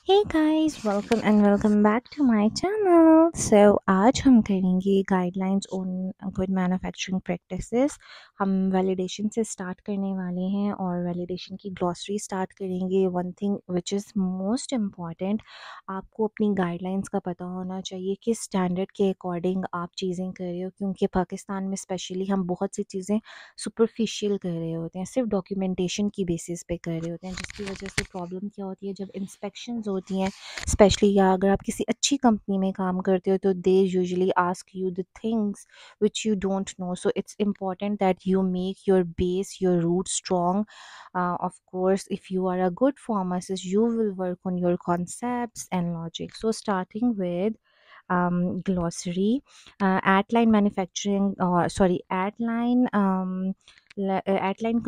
Hey guys, welcome and welcome back to my channel. आज हम करेंगे guidelines on good manufacturing practices. हम validation से स्टार्ट करने वाले हैं और वैलिडेशन की ग्लॉसरी स्टार्ट करेंगे। One thing which is most important, आपको अपनी गाइडलाइंस का पता होना चाहिए कि स्टैंडर्ड के अकॉर्डिंग आप चीज़ें कर रहे हो, क्योंकि पाकिस्तान में स्पेशली हम बहुत सी चीज़ें सुपरफिशियल कर रहे होते हैं, सिर्फ डॉक्यूमेंटेशन की बेसिस पे कर रहे होते हैं, जिसकी वजह से प्रॉब्लम क्या होती है जब इंस्पेक्शंस होती हैं स्पेशली, या अगर आप किसी अच्छी कंपनी में काम करते हो तो they usually ask you the things which you don't know. So it's important that you make your base, your root strong. Of course, if you are a good pharmacist, you will work on your concepts and logic. So starting with glossary, at-line manufacturing, or sorry, at-line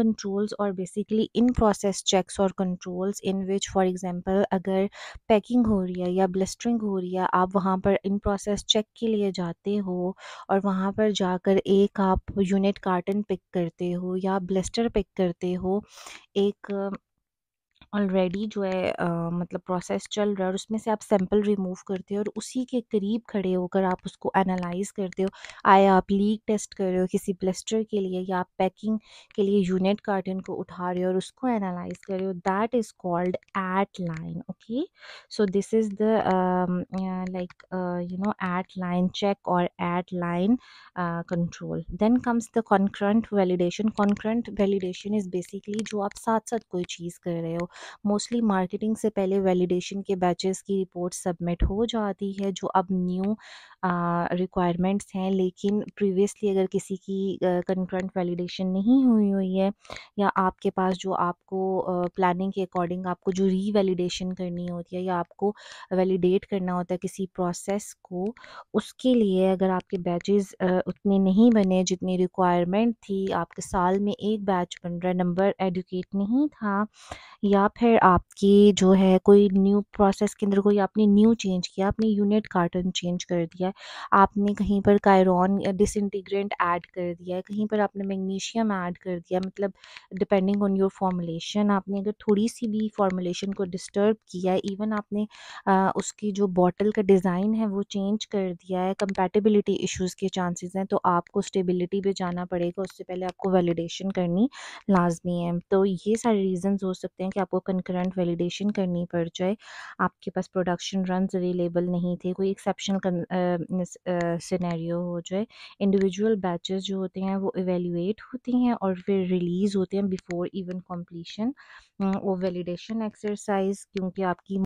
controls or basically in process checks or controls in which, for example, अगर packing हो रही है या blistering हो रही है, आप वहाँ पर इन प्रोसेस चेक के लिए जाते हो और वहाँ पर जाकर एक आप यूनिट कार्टन पिक करते हो या ब्लिस्टर पिक करते हो। एक ऑलरेडी जो है मतलब प्रोसेस चल रहा है और उसमें से आप सैंपल रिमूव करते हो और उसी के करीब खड़े होकर आप उसको एनालाइज करते हो। आए आप लीक टेस्ट कर रहे हो किसी ब्लिस्टर के लिए या आप पैकिंग के लिए यूनिट कार्टन को उठा रहे हो और उसको एनालाइज कर रहे हो, that is called at line. Okay, so this is the like at line check और at line control. Then comes the concurrent validation. Concurrent validation is basically जो आप साथ साथ कोई चीज़ कर रहे हो. मोस्टली मार्केटिंग से पहले वैलिडेशन के बैचेस की रिपोर्ट सबमिट हो जाती है जो अब न्यू रिक्वायरमेंट्स हैं, लेकिन प्रीवियसली अगर किसी की कंकरेंट वैलिडेशन नहीं हुई हुई है या आपके पास जो आपको प्लानिंग के अकॉर्डिंग आपको जो रीवैलिडेशन करनी होती है या आपको वैलिडेट करना होता है किसी प्रोसेस को, उसके लिए अगर आपके बैचेस उतने नहीं बने जितनी रिक्वायरमेंट थी, आपके साल में एक बैच बन रहा है, नंबर एडुकेट नहीं था, या फिर आपकी जो है कोई न्यू प्रोसेस के अंदर कोई आपने न्यू चेंज किया, आपने यूनिट कार्टन चेंज कर दिया है, आपने कहीं पर कायरॉन या डिसइंटीग्रेंट ऐड कर दिया है, कहीं पर आपने मैग्नीशियम ऐड कर दिया, मतलब डिपेंडिंग ऑन योर फॉर्मुलेशन आपने अगर थोड़ी सी भी फॉर्मुलेशन को डिस्टर्ब किया है, इवन आपने उसकी जो बॉटल का डिज़ाइन है वो चेंज कर दिया है, कंपैटिबिलिटी इश्यूज़ के चांसेस हैं, तो आपको स्टेबिलिटी पे जाना पड़ेगा, उससे पहले आपको वैलिडेशन करनी लाजमी है। तो ये सारे रीज़न्स हो सकते हैं कि आपको कंकरेंट वैलिडेशन करनी पड़ जाए। आपके पास प्रोडक्शन रन्स अवेलेबल नहीं थे, कोई एक्सेप्शनल सिनेरियो हो जाए, इंडिविजुअल बैचेस जो होते हैं वो इवेल्युएट होती हैं और फिर रिलीज़ होते हैं बिफोर इवन कम्प्लीशन। वो वैलिडेशन एक्सरसाइज, क्योंकि आपकी